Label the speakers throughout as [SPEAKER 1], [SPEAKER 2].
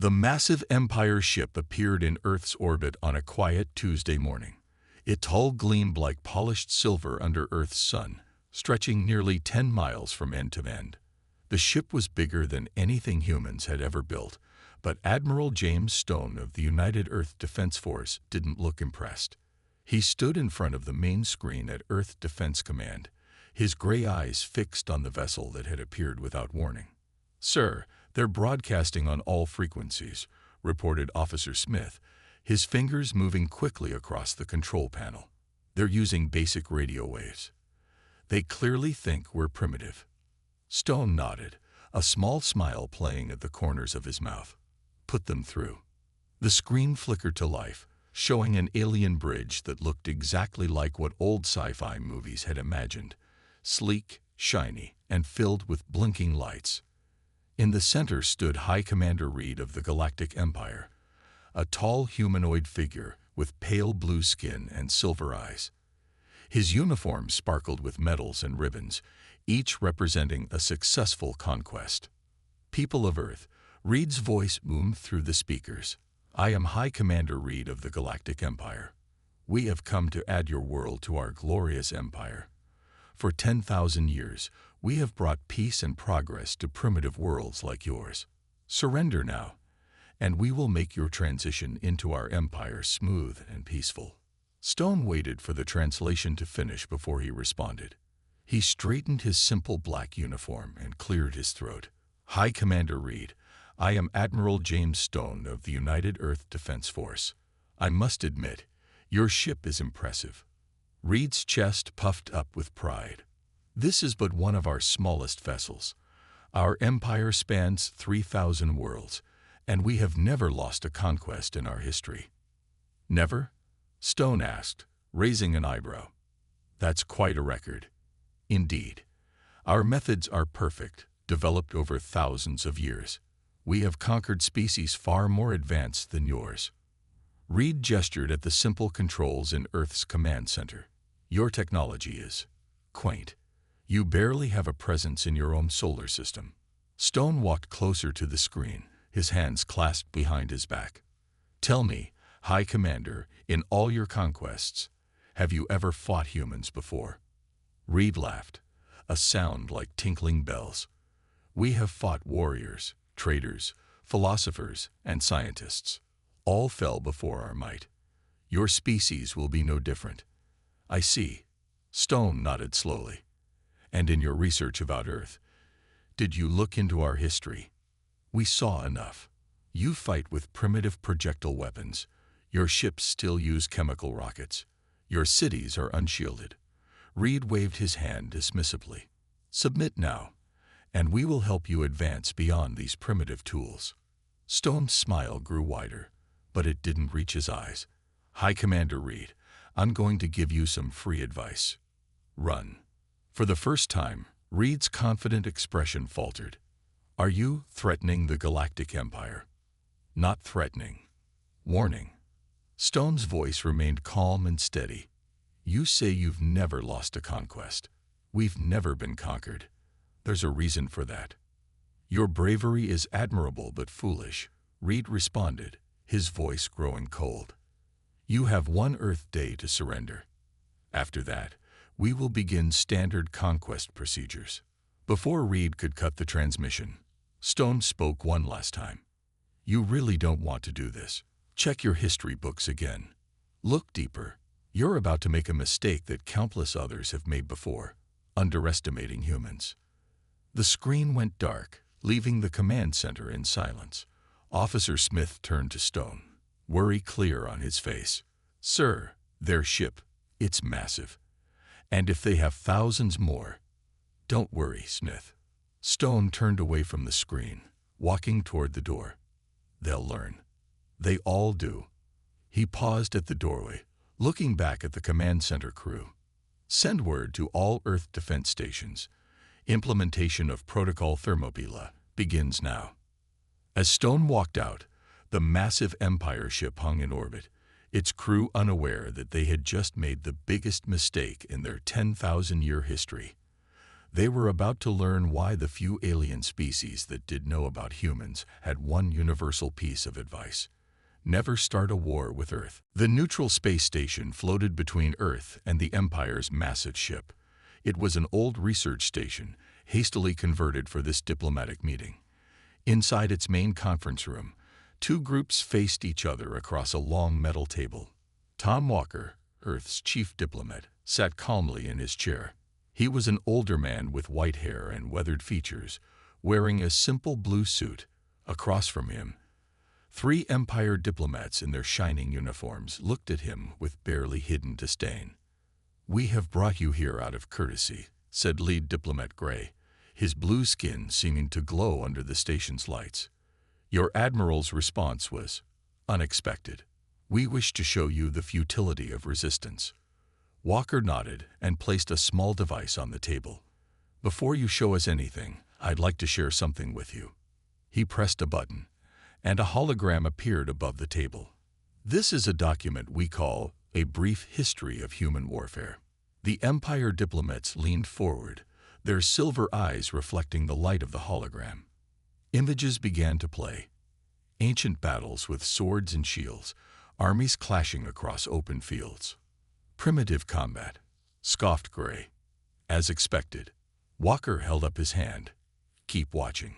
[SPEAKER 1] The massive Empire ship appeared in Earth's orbit on a quiet Tuesday morning. Its hull gleamed like polished silver under Earth's sun, stretching nearly 10 miles from end to end. The ship was bigger than anything humans had ever built, but Admiral James Stone of the United Earth Defense Force didn't look impressed. He stood in front of the main screen at Earth Defense Command, his gray eyes fixed on the vessel that had appeared without warning. "Sir, they're broadcasting on all frequencies," reported Officer Smith, his fingers moving quickly across the control panel. "They're using basic radio waves. They clearly think we're primitive." Stone nodded, a small smile playing at the corners of his mouth. "Put them through." The screen flickered to life, showing an alien bridge that looked exactly like what old sci-fi movies had imagined, sleek, shiny, and filled with blinking lights. In the center stood High Commander Reed of the Galactic Empire, a tall humanoid figure with pale blue skin and silver eyes. His uniform sparkled with medals and ribbons, each representing a successful conquest. "People of Earth," Reed's voice boomed through the speakers. "I am High Commander Reed of the Galactic Empire. We have come to add your world to our glorious empire. For 10,000 years, we have brought peace and progress to primitive worlds like yours. Surrender now, and we will make your transition into our empire smooth and peaceful." Stone waited for the translation to finish before he responded. He straightened his simple black uniform and cleared his throat. "High Commander Reed, I am Admiral James Stone of the United Earth Defense Force. I must admit, your ship is impressive." Reed's chest puffed up with pride. "This is but one of our smallest vessels. Our empire spans 3,000 worlds, and we have never lost a conquest in our history." "Never?" Stone asked, raising an eyebrow. "That's quite a record." "Indeed. Our methods are perfect, developed over thousands of years. We have conquered species far more advanced than yours." Reed gestured at the simple controls in Earth's command center. "Your technology is quaint. You barely have a presence in your own solar system." Stone walked closer to the screen, his hands clasped behind his back. "Tell me, High Commander, in all your conquests, have you ever fought humans before?" Reed laughed, a sound like tinkling bells. "We have fought warriors, traders, philosophers, and scientists. All fell before our might. Your species will be no different." "I see." Stone nodded slowly. "And in your research about Earth, did you look into our history?" "We saw enough. You fight with primitive projectile weapons. Your ships still use chemical rockets. Your cities are unshielded." Reed waved his hand dismissively. "Submit now, and we will help you advance beyond these primitive tools." Stone's smile grew wider, but it didn't reach his eyes. "High Commander Reed, I'm going to give you some free advice. Run." For the first time, Reed's confident expression faltered. "Are you threatening the Galactic Empire?" "Not threatening. Warning." Stone's voice remained calm and steady. "You say you've never lost a conquest. We've never been conquered. There's a reason for that." "Your bravery is admirable but foolish," Reed responded, his voice growing cold. "You have one Earth day to surrender. After that, we will begin standard conquest procedures." Before Reed could cut the transmission, Stone spoke one last time. "You really don't want to do this. Check your history books again. Look deeper. You're about to make a mistake that countless others have made before, underestimating humans." The screen went dark, leaving the command center in silence. Officer Smith turned to Stone, worry clear on his face. "Sir, their ship, it's massive. And if they have thousands more—" "Don't worry, Smith." Stone turned away from the screen, walking toward the door. "They'll learn. They all do." He paused at the doorway, looking back at the command center crew. "Send word to all Earth defense stations. Implementation of Protocol Thermopylae begins now." As Stone walked out, the massive Empire ship hung in orbit, its crew unaware that they had just made the biggest mistake in their 10,000-year history. They were about to learn why the few alien species that did know about humans had one universal piece of advice: never start a war with Earth. The neutral space station floated between Earth and the Empire's massive ship. It was an old research station, hastily converted for this diplomatic meeting. Inside its main conference room, two groups faced each other across a long metal table. Tom Walker, Earth's chief diplomat, sat calmly in his chair. He was an older man with white hair and weathered features, wearing a simple blue suit. Across from him, three Empire diplomats in their shining uniforms looked at him with barely hidden disdain. "We have brought you here out of courtesy," said lead diplomat Gray, his blue skin seeming to glow under the station's lights. "Your admiral's response was unexpected. We wish to show you the futility of resistance." Walker nodded and placed a small device on the table. "Before you show us anything, I'd like to share something with you." He pressed a button, and a hologram appeared above the table. "This is a document we call A Brief History of Human Warfare." The Empire diplomats leaned forward, their silver eyes reflecting the light of the hologram. Images began to play. Ancient battles with swords and shields, armies clashing across open fields. "Primitive combat," scoffed Gray. "As expected." Walker held up his hand. "Keep watching."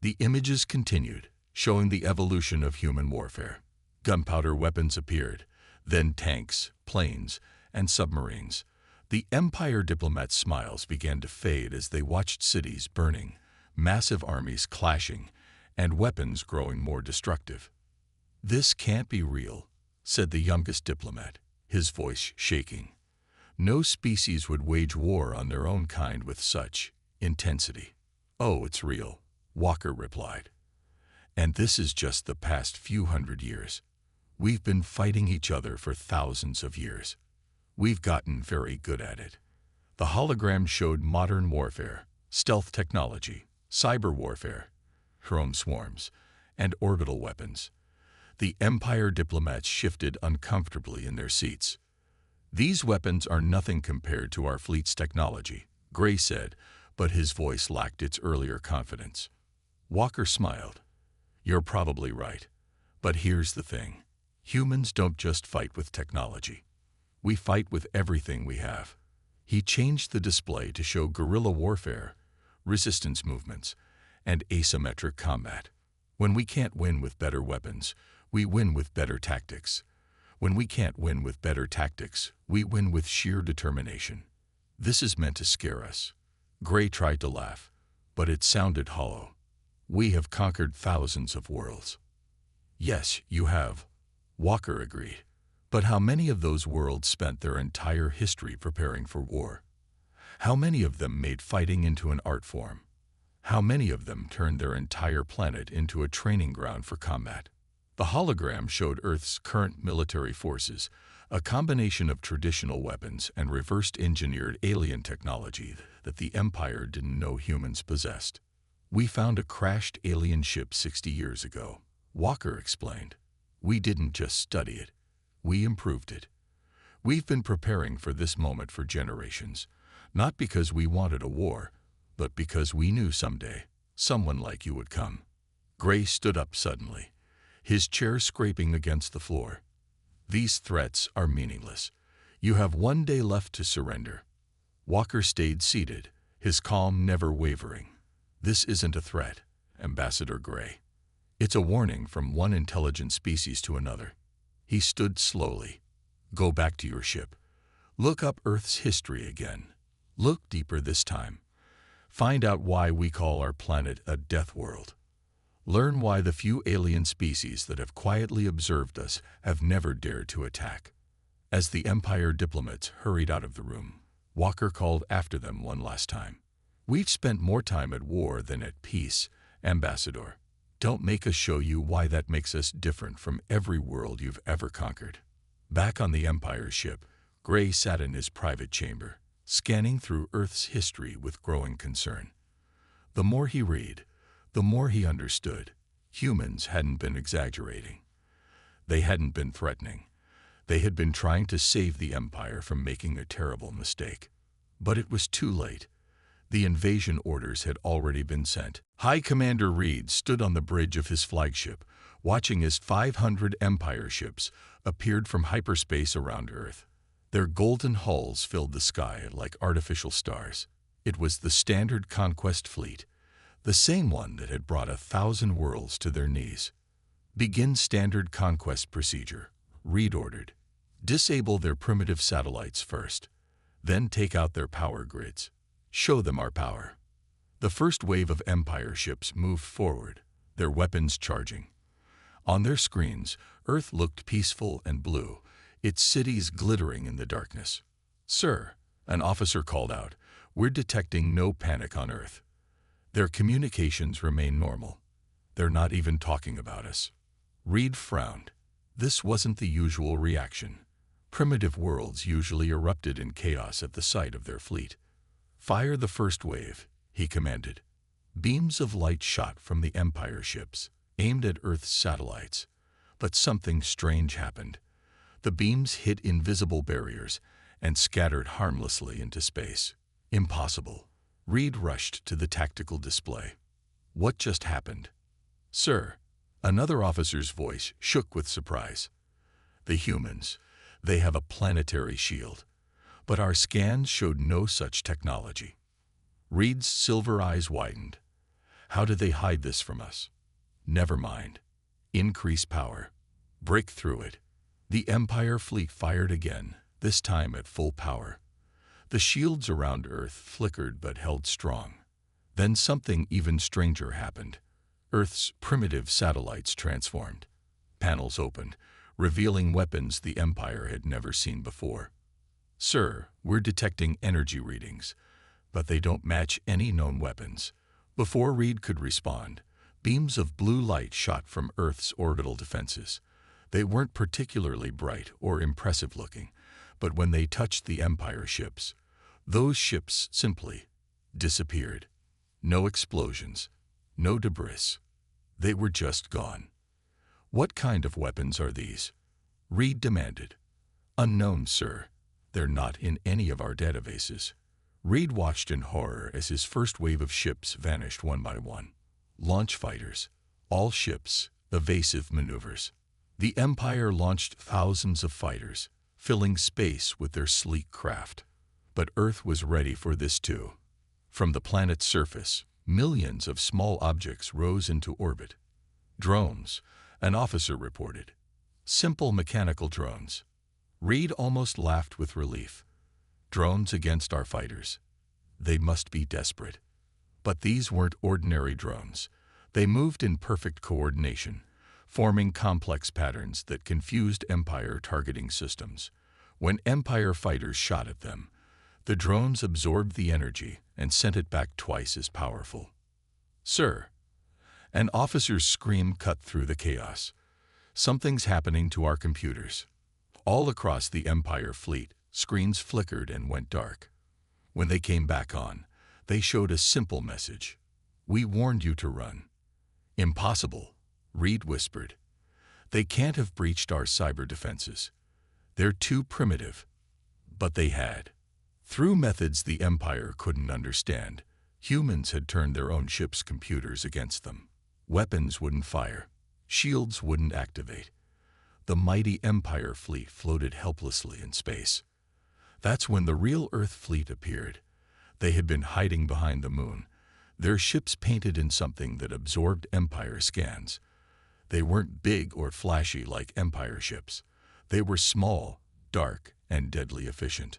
[SPEAKER 1] The images continued, showing the evolution of human warfare. Gunpowder weapons appeared, then tanks, planes, and submarines. The Empire diplomats' smiles began to fade as they watched cities burning, massive armies clashing, and weapons growing more destructive. "This can't be real," said the youngest diplomat, his voice shaking. "No species would wage war on their own kind with such intensity." "Oh, it's real," Walker replied. "And this is just the past few hundred years. We've been fighting each other for thousands of years. We've gotten very good at it." The hologram showed modern warfare, stealth technology, cyber warfare, drone swarms, and orbital weapons. The Empire diplomats shifted uncomfortably in their seats. "These weapons are nothing compared to our fleet's technology," Gray said, but his voice lacked its earlier confidence. Walker smiled. "You're probably right. But here's the thing. Humans don't just fight with technology. We fight with everything we have." He changed the display to show guerrilla warfare, resistance movements, and asymmetric combat. "When we can't win with better weapons, we win with better tactics. When we can't win with better tactics, we win with sheer determination." "This is meant to scare us." Gray tried to laugh, but it sounded hollow. "We have conquered thousands of worlds." "Yes, you have," Walker agreed. "But how many of those worlds spent their entire history preparing for war? How many of them made fighting into an art form? How many of them turned their entire planet into a training ground for combat?" The hologram showed Earth's current military forces, a combination of traditional weapons and reversed-engineered alien technology that the Empire didn't know humans possessed. "We found a crashed alien ship 60 years ago," Walker explained. "We didn't just study it, we improved it. We've been preparing for this moment for generations, not because we wanted a war, but because we knew someday someone like you would come." Gray stood up suddenly, his chair scraping against the floor. "These threats are meaningless. You have one day left to surrender." Walker stayed seated, his calm never wavering. "This isn't a threat, Ambassador Gray. It's a warning from one intelligent species to another." He stood slowly. "Go back to your ship. Look up Earth's history again. Look deeper this time. Find out why we call our planet a death world. Learn why the few alien species that have quietly observed us have never dared to attack." As the Empire diplomats hurried out of the room, Walker called after them one last time. "We've spent more time at war than at peace, Ambassador. Don't make us show you why that makes us different from every world you've ever conquered." Back on the Empire ship, Gray sat in his private chamber, scanning through Earth's history with growing concern. The more he read, the more he understood. Humans hadn't been exaggerating. They hadn't been threatening. They had been trying to save the Empire from making a terrible mistake. But it was too late. The invasion orders had already been sent. High Commander Reed stood on the bridge of his flagship, watching as 500 Empire ships appeared from hyperspace around Earth. Their golden hulls filled the sky like artificial stars. It was the standard conquest fleet, the same one that had brought 1,000 worlds to their knees. Begin standard conquest procedure, Reed ordered. Disable their primitive satellites first, then take out their power grids. Show them our power. The first wave of Empire ships moved forward, their weapons charging. On their screens, Earth looked peaceful and blue, its cities glittering in the darkness. "Sir," an officer called out, "we're detecting no panic on Earth. Their communications remain normal. They're not even talking about us." Reed frowned. This wasn't the usual reaction. Primitive worlds usually erupted in chaos at the sight of their fleet. "Fire the first wave," he commanded. Beams of light shot from the Empire ships, aimed at Earth's satellites. But something strange happened. The beams hit invisible barriers and scattered harmlessly into space. Impossible. Reed rushed to the tactical display. "What just happened?" "Sir," another officer's voice shook with surprise. "The humans, they have a planetary shield. But our scans showed no such technology." Reed's silver eyes widened. "How did they hide this from us?" "Never mind. Increase power. Break through it." The Empire fleet fired again, this time at full power. The shields around Earth flickered but held strong. Then something even stranger happened. Earth's primitive satellites transformed. Panels opened, revealing weapons the Empire had never seen before. "Sir, we're detecting energy readings, but they don't match any known weapons." Before Reed could respond, beams of blue light shot from Earth's orbital defenses. They weren't particularly bright or impressive looking, but when they touched the Empire ships, those ships simply disappeared. No explosions, no debris. They were just gone. "What kind of weapons are these?" Reed demanded. "Unknown, sir. They're not in any of our databases." Reed watched in horror as his first wave of ships vanished one by one. Launch fighters, all ships, evasive maneuvers. The Empire launched thousands of fighters, filling space with their sleek craft. But Earth was ready for this too. From the planet's surface, millions of small objects rose into orbit. "Drones," an officer reported. "Simple mechanical drones." Reed almost laughed with relief. Drones against our fighters. They must be desperate. But these weren't ordinary drones. They moved in perfect coordination, forming complex patterns that confused Empire targeting systems. When Empire fighters shot at them, the drones absorbed the energy and sent it back twice as powerful. "Sir," an officer's scream cut through the chaos. "Something's happening to our computers." All across the Empire fleet, screens flickered and went dark. When they came back on, they showed a simple message. "We warned you to run." "Impossible," Reed whispered. "They can't have breached our cyber defenses. They're too primitive." But they had. Through methods the Empire couldn't understand, humans had turned their own ships' computers against them. Weapons wouldn't fire. Shields wouldn't activate. The mighty Empire fleet floated helplessly in space. That's when the real Earth fleet appeared. They had been hiding behind the moon, their ships painted in something that absorbed Empire scans. They weren't big or flashy like Empire ships. They were small, dark, and deadly efficient.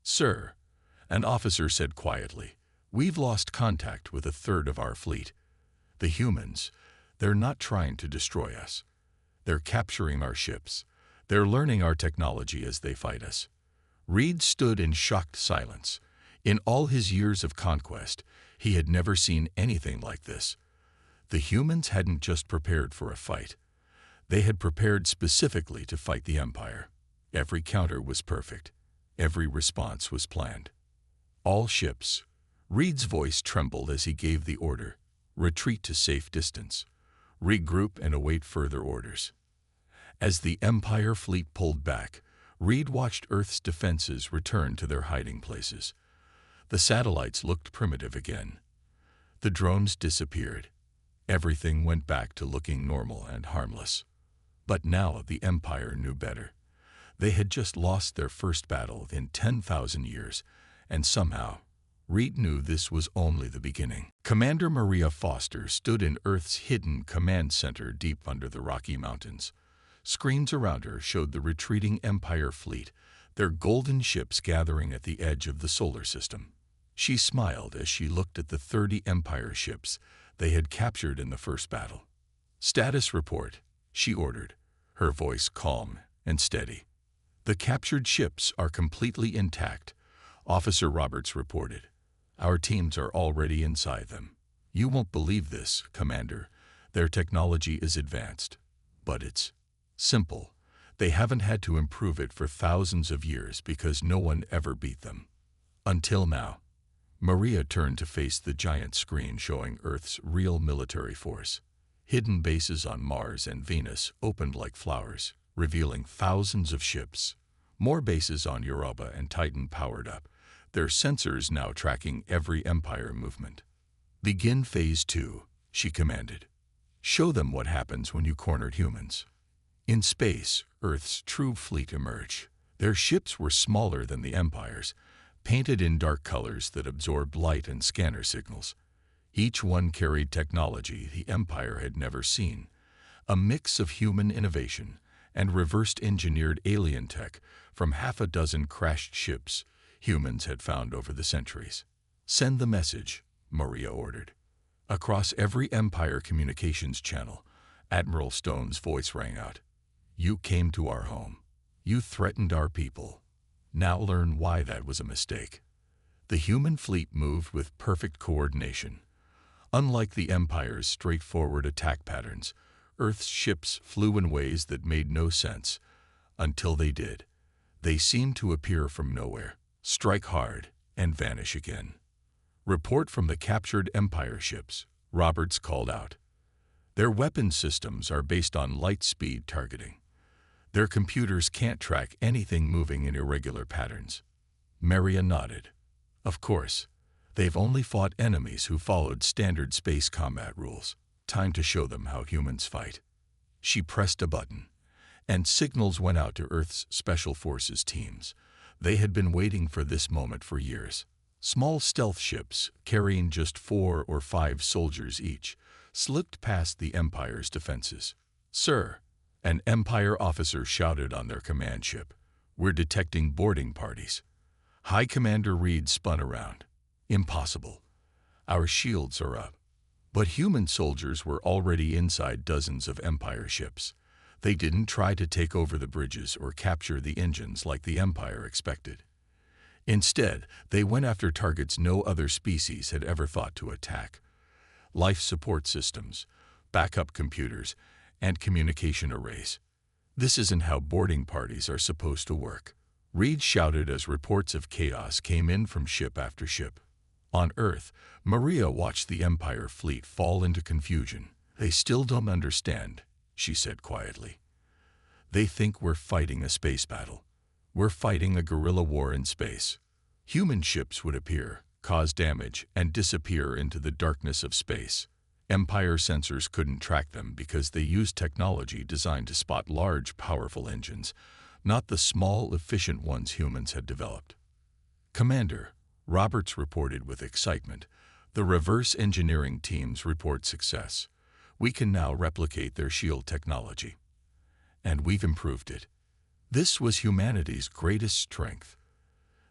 [SPEAKER 1] "Sir," an officer said quietly, "we've lost contact with a third of our fleet. The humans, they're not trying to destroy us. They're capturing our ships. They're learning our technology as they fight us." Reed stood in shocked silence. In all his years of conquest, he had never seen anything like this. The humans hadn't just prepared for a fight. They had prepared specifically to fight the Empire. Every counter was perfect. Every response was planned. "All ships." Reed's voice trembled as he gave the order. "Retreat to safe distance. Regroup and await further orders." As the Empire fleet pulled back, Reed watched Earth's defenses return to their hiding places. The satellites looked primitive again. The drones disappeared. Everything went back to looking normal and harmless. But now the Empire knew better. They had just lost their first battle in 10,000 years, and somehow, Reed knew this was only the beginning. Commander Maria Foster stood in Earth's hidden command center deep under the Rocky Mountains. Screens around her showed the retreating Empire fleet, their golden ships gathering at the edge of the solar system. She smiled as she looked at the 30 Empire ships they had captured in the first battle. "Status report," she ordered, her voice calm and steady. "The captured ships are completely intact," Officer Roberts reported. "Our teams are already inside them. You won't believe this, Commander. Their technology is advanced. But it's simple. They haven't had to improve it for thousands of years because no one ever beat them. Until now." Maria turned to face the giant screen showing Earth's real military force. Hidden bases on Mars and Venus opened like flowers, revealing thousands of ships. More bases on Europa and Titan powered up, their sensors now tracking every Empire movement. "Begin Phase 2, she commanded. "Show them what happens when you cornered humans." In space, Earth's true fleet emerged. Their ships were smaller than the Empire's, painted in dark colors that absorbed light and scanner signals. Each one carried technology the Empire had never seen, a mix of human innovation and reversed engineered alien tech from half a dozen crashed ships humans had found over the centuries. "Send the message," Maria ordered. Across every Empire communications channel, Admiral Stone's voice rang out. "You came to our home. You threatened our people. Now learn why that was a mistake." The human fleet moved with perfect coordination. Unlike the Empire's straightforward attack patterns, Earth's ships flew in ways that made no sense. Until they did. They seemed to appear from nowhere, strike hard, and vanish again. "Report from the captured Empire ships," Roberts called out. "Their weapon systems are based on light-speed targeting. Their computers can't track anything moving in irregular patterns." Maria nodded. "Of course. They've only fought enemies who followed standard space combat rules. Time to show them how humans fight." She pressed a button, and signals went out to Earth's Special Forces teams. They had been waiting for this moment for years. Small stealth ships, carrying just 4 or 5 soldiers each, slipped past the Empire's defenses. "Sir," an Empire officer shouted on their command ship, "we're detecting boarding parties." High Commander Reed spun around. "Impossible. Our shields are up." But human soldiers were already inside dozens of Empire ships. They didn't try to take over the bridges or capture the engines like the Empire expected. Instead, they went after targets no other species had ever thought to attack. Life support systems, backup computers, and communication arrays. "This isn't how boarding parties are supposed to work," Reed shouted as reports of chaos came in from ship after ship. On Earth, Maria watched the Empire fleet fall into confusion. "They still don't understand," she said quietly. "They think we're fighting a space battle. We're fighting a guerrilla war in space." Human ships would appear, cause damage, and disappear into the darkness of space. Empire sensors couldn't track them because they used technology designed to spot large, powerful engines, not the small, efficient ones humans had developed. "Commander," Roberts reported with excitement, "the reverse engineering teams report success. We can now replicate their shield technology. And we've improved it." This was humanity's greatest strength.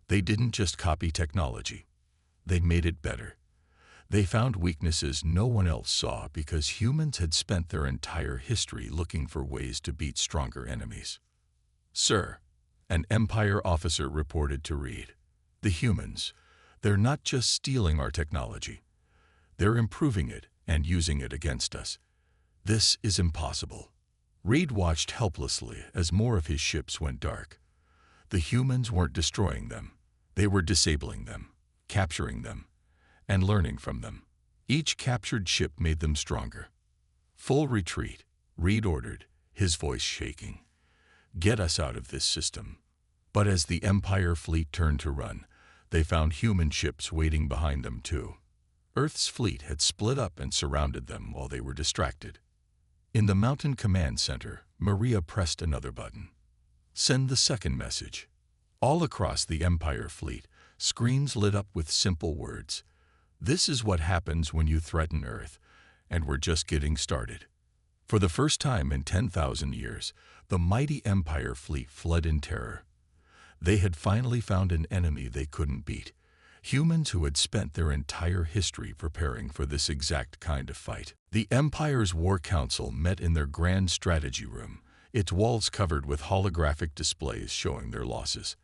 [SPEAKER 1] They didn't just copy technology. They made it better. They found weaknesses no one else saw because humans had spent their entire history looking for ways to beat stronger enemies. "Sir," an Empire officer reported to Reed, "the humans, they're not just stealing our technology. They're improving it and using it against us. This is impossible." Reed watched helplessly as more of his ships went dark. The humans weren't destroying them. They were disabling them, capturing them, and learning from them. Each captured ship made them stronger. "Full retreat," Reed ordered, his voice shaking. "Get us out of this system." But as the Empire fleet turned to run, They found human ships waiting behind them too. Earth's fleet had split up and surrounded them while they were distracted. In the Mountain Command Center, Maria pressed another button. Send the second message. All across the Empire fleet, screens lit up with simple words. This is what happens when you threaten Earth, and we're just getting started. For the first time in 10,000 years, the mighty Empire fleet fled in terror. They had finally found an enemy they couldn't beat. Humans who had spent their entire history preparing for this exact kind of fight. The Empire's War Council met in their grand strategy room, its walls covered with holographic displays showing their losses.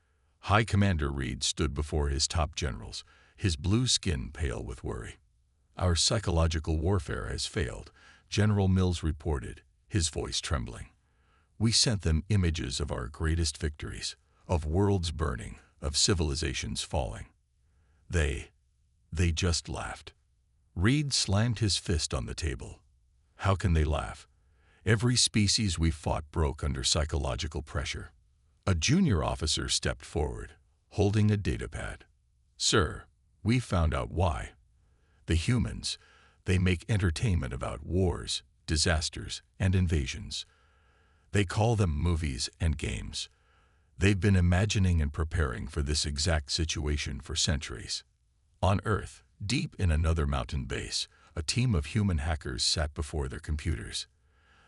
[SPEAKER 1] High Commander Reed stood before his top generals, his blue skin pale with worry. Our psychological warfare has failed, General Mills reported, his voice trembling. We sent them images of our greatest victories, of worlds burning, of civilizations falling. They just laughed. Reed slammed his fist on the table. How can they laugh? Every species we fought broke under psychological pressure. A junior officer stepped forward, holding a datapad. Sir, we found out why. The humans, they make entertainment about wars, disasters, and invasions. They call them movies and games. They've been imagining and preparing for this exact situation for centuries. On Earth, deep in another mountain base, a team of human hackers sat before their computers.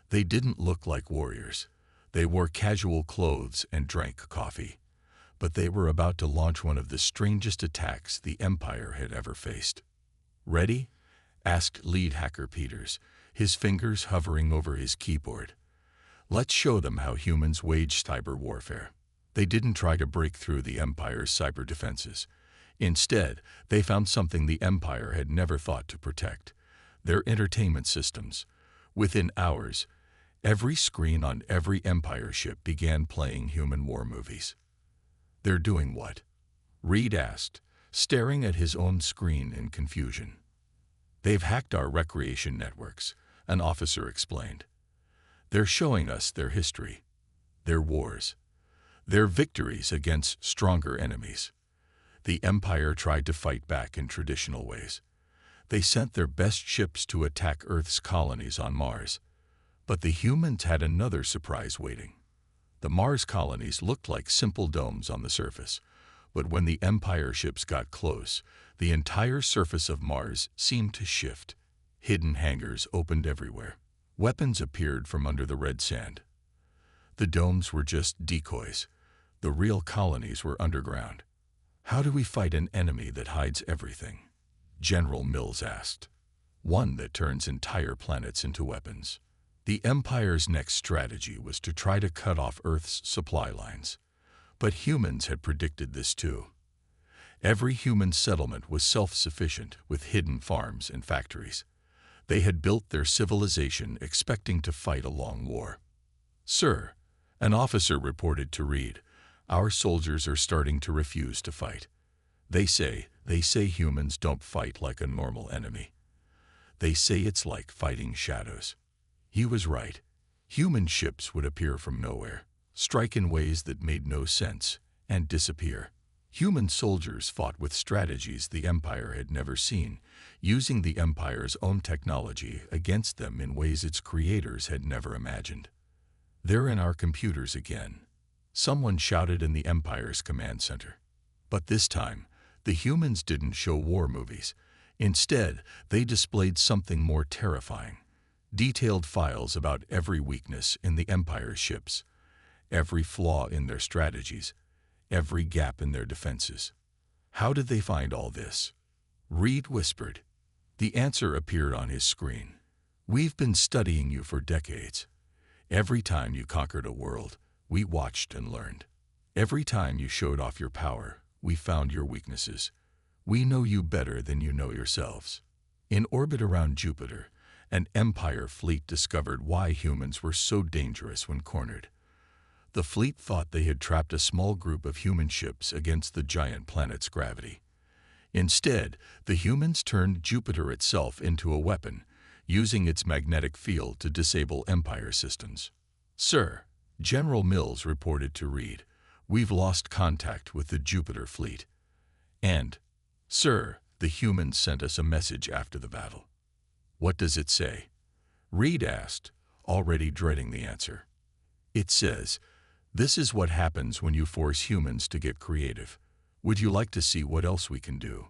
[SPEAKER 1] They didn't look like warriors. They wore casual clothes and drank coffee. But they were about to launch one of the strangest attacks the Empire had ever faced. Ready? Asked lead hacker Peters, his fingers hovering over his keyboard. Let's show them how humans wage cyber warfare. They didn't try to break through the Empire's cyber defenses. Instead, they found something the Empire had never thought to protect: their entertainment systems. Within hours, every screen on every Empire ship began playing human war movies. They're doing what? Reed asked, staring at his own screen in confusion. They've hacked our recreation networks, an officer explained. They're showing us their history, their wars, their victories against stronger enemies. The Empire tried to fight back in traditional ways. They sent their best ships to attack Earth's colonies on Mars. But the humans had another surprise waiting. The Mars colonies looked like simple domes on the surface, but when the Empire ships got close, the entire surface of Mars seemed to shift. Hidden hangars opened everywhere. Weapons appeared from under the red sand. The domes were just decoys. The real colonies were underground. How do we fight an enemy that hides everything? General Mills asked. One that turns entire planets into weapons. The Empire's next strategy was to try to cut off Earth's supply lines. But humans had predicted this too. Every human settlement was self-sufficient with hidden farms and factories. They had built their civilization expecting to fight a long war. Sir, an officer reported to Reed, our soldiers are starting to refuse to fight. They say humans don't fight like a normal enemy. They say it's like fighting shadows. He was right. Human ships would appear from nowhere, strike in ways that made no sense, and disappear. Human soldiers fought with strategies the Empire had never seen, using the Empire's own technology against them in ways its creators had never imagined. They're in our computers again, someone shouted in the Empire's command center. But this time, the humans didn't show war movies. Instead, they displayed something more terrifying: detailed files about every weakness in the Empire's ships, every flaw in their strategies, every gap in their defenses. How did they find all this? Reed whispered. The answer appeared on his screen. We've been studying you for decades. Every time you conquered a world, we watched and learned. Every time you showed off your power, we found your weaknesses. We know you better than you know yourselves. In orbit around Jupiter, an Empire fleet discovered why humans were so dangerous when cornered. The fleet thought they had trapped a small group of human ships against the giant planet's gravity. Instead, the humans turned Jupiter itself into a weapon, using its magnetic field to disable Empire systems. Sir, General Mills reported to Reed, we've lost contact with the Jupiter fleet. And, "Sir, the humans sent us a message after the battle." "What does it say?" Reed asked, already dreading the answer. "It says, 'This is what happens when you force humans to get creative. Would you like to see what else we can do?'"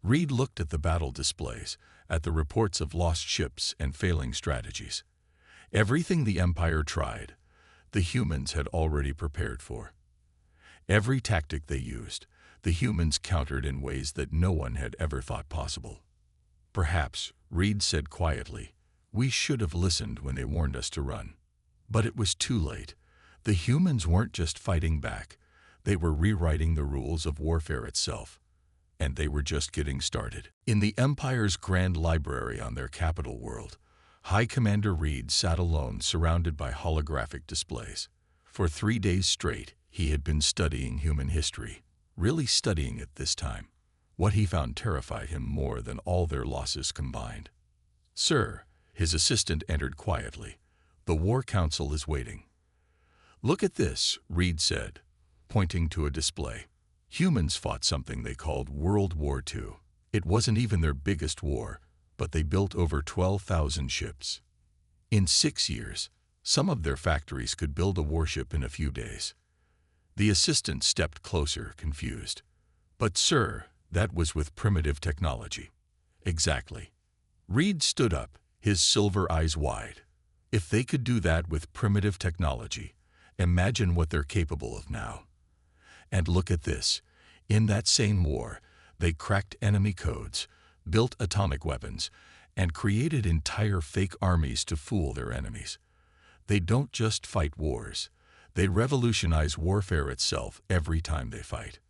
[SPEAKER 1] Reed looked at the battle displays, at the reports of lost ships and failing strategies. Everything the Empire tried, the humans had already prepared for. Every tactic they used, the humans countered in ways that no one had ever thought possible. "Perhaps," Reed said quietly, "we should have listened when they warned us to run." But it was too late. The humans weren't just fighting back, they were rewriting the rules of warfare itself. And they were just getting started. In the Empire's grand library on their capital world, High Commander Reed sat alone, surrounded by holographic displays. For 3 days straight, he had been studying human history, really studying it this time. What he found terrified him more than all their losses combined. "Sir," his assistant entered quietly, "the War Council is waiting." "Look at this," Reed said, pointing to a display. Humans fought something they called World War II. It wasn't even their biggest war, but they built over 12,000 ships. In 6 years, some of their factories could build a warship in a few days. The assistant stepped closer, confused. "But sir, that was with primitive technology." "Exactly." Reed stood up, his silver eyes wide. "If they could do that with primitive technology, imagine what they're capable of now. And look at this. In that same war, they cracked enemy codes, built atomic weapons, and created entire fake armies to fool their enemies. They don't just fight wars. They revolutionize warfare itself every time they fight."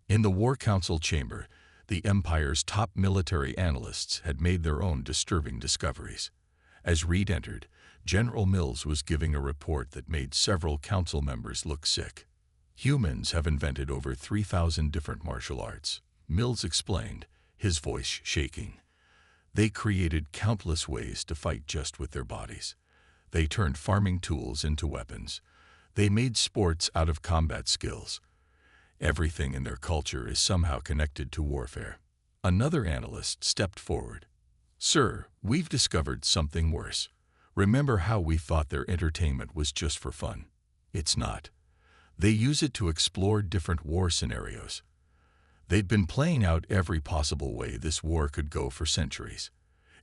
[SPEAKER 1] In the War Council chamber, the Empire's top military analysts had made their own disturbing discoveries. As Reed entered, General Mills was giving a report that made several council members look sick. "Humans have invented over 3,000 different martial arts," Mills explained, his voice shaking. "They created countless ways to fight just with their bodies. They turned farming tools into weapons. They made sports out of combat skills. Everything in their culture is somehow connected to warfare." Another analyst stepped forward. "Sir, we've discovered something worse. Remember how we thought their entertainment was just for fun? It's not. They use it to explore different war scenarios. They'd been playing out every possible way this war could go for centuries.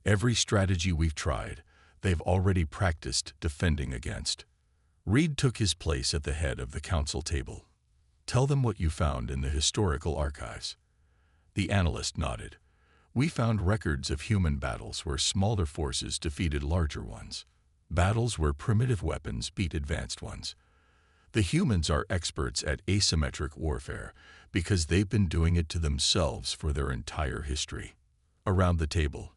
[SPEAKER 1] Every strategy we've tried, they've already practiced defending against." Reed took his place at the head of the council table. "Tell them what you found in the historical archives." The analyst nodded. "We found records of human battles where smaller forces defeated larger ones. Battles where primitive weapons beat advanced ones. The humans are experts at asymmetric warfare because they've been doing it to themselves for their entire history." Around the table,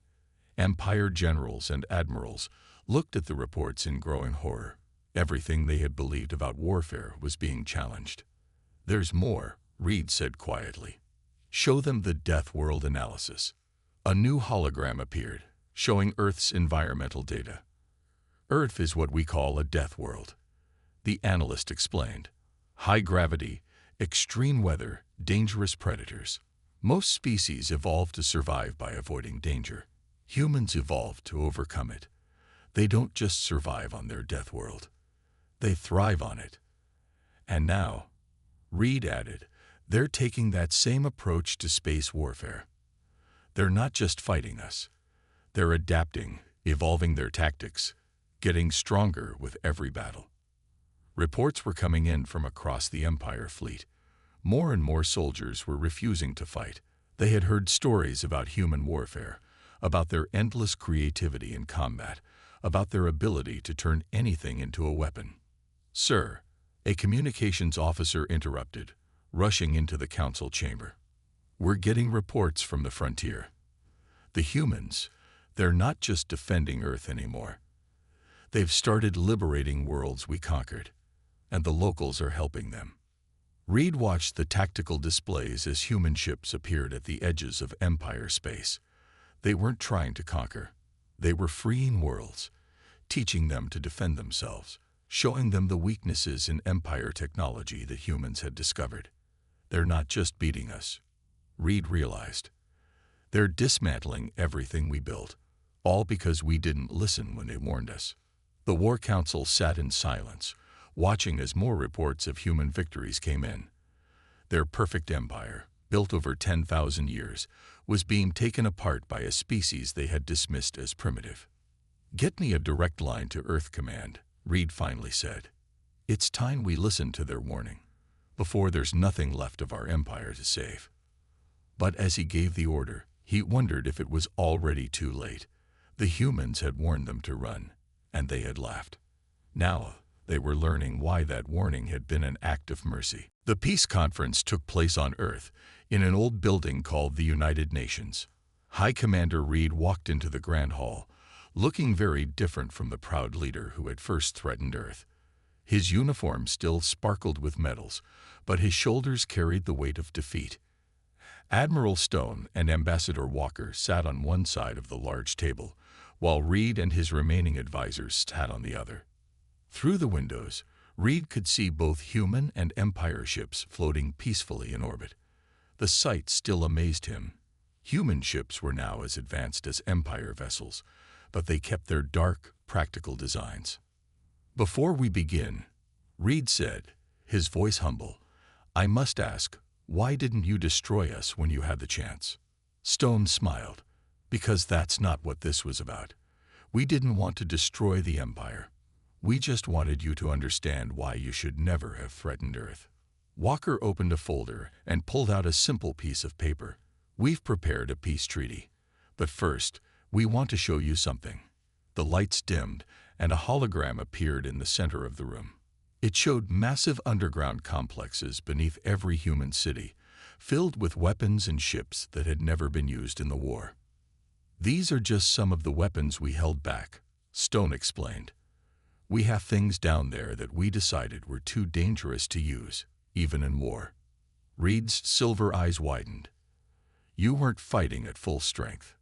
[SPEAKER 1] Empire generals and admirals looked at the reports in growing horror. Everything they had believed about warfare was being challenged. "There's more," Reed said quietly. "Show them the Death World analysis." A new hologram appeared, showing Earth's environmental data. "Earth is what we call a death world," the analyst explained. "High gravity, extreme weather, dangerous predators. Most species evolved to survive by avoiding danger. Humans evolved to overcome it. They don't just survive on their death world. They thrive on it. And now," Reed added, "they're taking that same approach to space warfare. They're not just fighting us. They're adapting, evolving their tactics, getting stronger with every battle." Reports were coming in from across the Empire fleet. More and more soldiers were refusing to fight. They had heard stories about human warfare, about their endless creativity in combat, about their ability to turn anything into a weapon. "Sir," a communications officer interrupted, rushing into the council chamber. "We're getting reports from the frontier. The humans, they're not just defending Earth anymore. They've started liberating worlds we conquered, and the locals are helping them." Reed watched the tactical displays as human ships appeared at the edges of Empire space. They weren't trying to conquer. They were freeing worlds, teaching them to defend themselves, showing them the weaknesses in Empire technology that humans had discovered. "They're not just beating us. Reed realized. They're dismantling everything we built, all because we didn't listen when they warned us. The War Council sat in silence, watching as more reports of human victories came in. Their perfect empire, built over 10,000 years, was being taken apart by a species they had dismissed as primitive. "Get me a direct line to Earth Command," Reed finally said. "It's time we listened to their warning, before there's nothing left of our empire to save." But as he gave the order, he wondered if it was already too late. The humans had warned them to run, and they had laughed. Now they were learning why that warning had been an act of mercy. The peace conference took place on Earth, in an old building called the United Nations. High Commander Reed walked into the Grand Hall, looking very different from the proud leader who had first threatened Earth. His uniform still sparkled with medals, but his shoulders carried the weight of defeat. Admiral Stone and Ambassador Walker sat on one side of the large table, while Reed and his remaining advisors sat on the other. Through the windows, Reed could see both human and Empire ships floating peacefully in orbit. The sight still amazed him. Human ships were now as advanced as Empire vessels, but they kept their dark, practical designs. "Before we begin," Reed said, his voice humble, "I must ask, why didn't you destroy us when you had the chance?" Stone smiled. "Because that's not what this was about. We didn't want to destroy the Empire. We just wanted you to understand why you should never have threatened Earth." Walker opened a folder and pulled out a simple piece of paper. "We've prepared a peace treaty. But first, we want to show you something." The lights dimmed, and a hologram appeared in the center of the room. It showed massive underground complexes beneath every human city, filled with weapons and ships that had never been used in the war. "These are just some of the weapons we held back," Stone explained. "We have things down there that we decided were too dangerous to use, even in war." Reed's silver eyes widened. "You weren't fighting at full strength."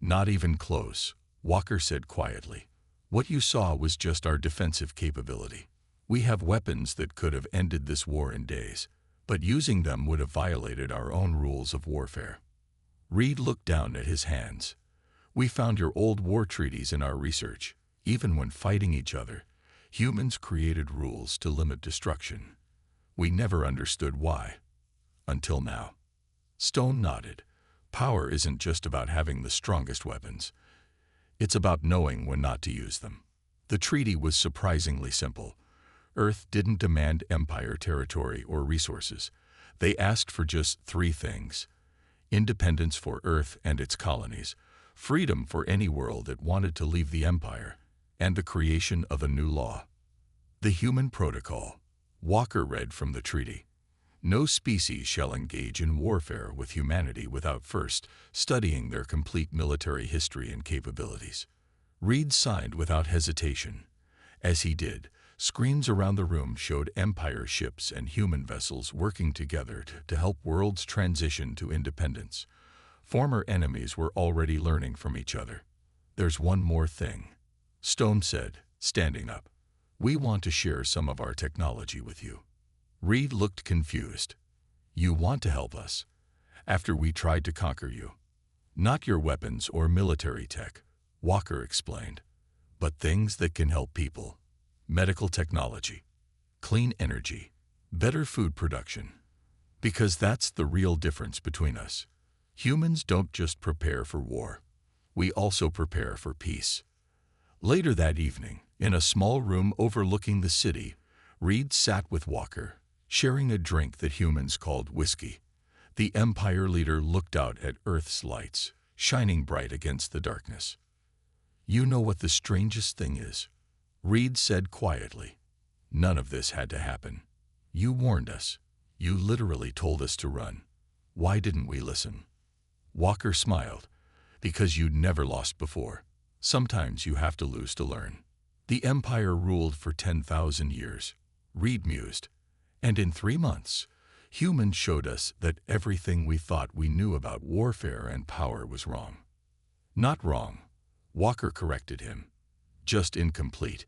[SPEAKER 1] "Not even close," Walker said quietly. "What you saw was just our defensive capability. We have weapons that could have ended this war in days, but using them would have violated our own rules of warfare." Reed looked down at his hands. "We found your old war treaties in our research. Even when fighting each other, humans created rules to limit destruction. We never understood why. Until now." Stone nodded. "Power isn't just about having the strongest weapons. It's about knowing when not to use them." The treaty was surprisingly simple. Earth didn't demand Empire territory or resources. They asked for just three things: independence for Earth and its colonies, freedom for any world that wanted to leave the Empire, and the creation of a new law. "The Human Protocol," Walker read from the treaty. "No species shall engage in warfare with humanity without first studying their complete military history and capabilities." Reed signed without hesitation. As he did, screens around the room showed Empire ships and human vessels working together to help worlds transition to independence. Former enemies were already learning from each other. "There's one more thing," Stone said, standing up. "We want to share some of our technology with you." Reed looked confused. "You want to help us? After we tried to conquer you?" "Not your weapons or military tech," Walker explained, "but things that can help people. Medical technology, clean energy, better food production. Because that's the real difference between us. Humans don't just prepare for war. We also prepare for peace." Later that evening, in a small room overlooking the city, Reed sat with Walker, sharing a drink that humans called whiskey. The Empire leader looked out at Earth's lights, shining bright against the darkness. "You know what the strangest thing is?" Reed said quietly. "None of this had to happen. You warned us. You literally told us to run. Why didn't we listen?" Walker smiled. "Because you'd never lost before. Sometimes you have to lose to learn." "The Empire ruled for 10,000 years, Reed mused. "And in 3 months, humans showed us that everything we thought we knew about warfare and power was wrong." "Not wrong," Walker corrected him. "Just incomplete.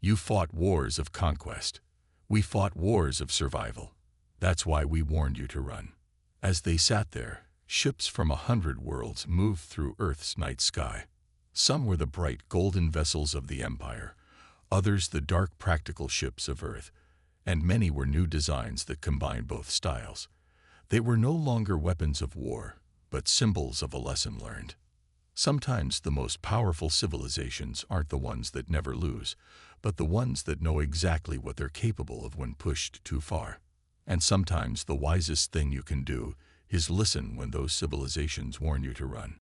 [SPEAKER 1] You fought wars of conquest. We fought wars of survival. That's why we warned you to run. As they sat there, ships from 100 worlds moved through Earth's night sky. Some were the bright golden vessels of the Empire, others the dark practical ships of Earth, and many were new designs that combined both styles. They were no longer weapons of war, but symbols of a lesson learned. Sometimes the most powerful civilizations aren't the ones that never lose, but the ones that know exactly what they're capable of when pushed too far. And sometimes the wisest thing you can do is listen when those civilizations warn you to run.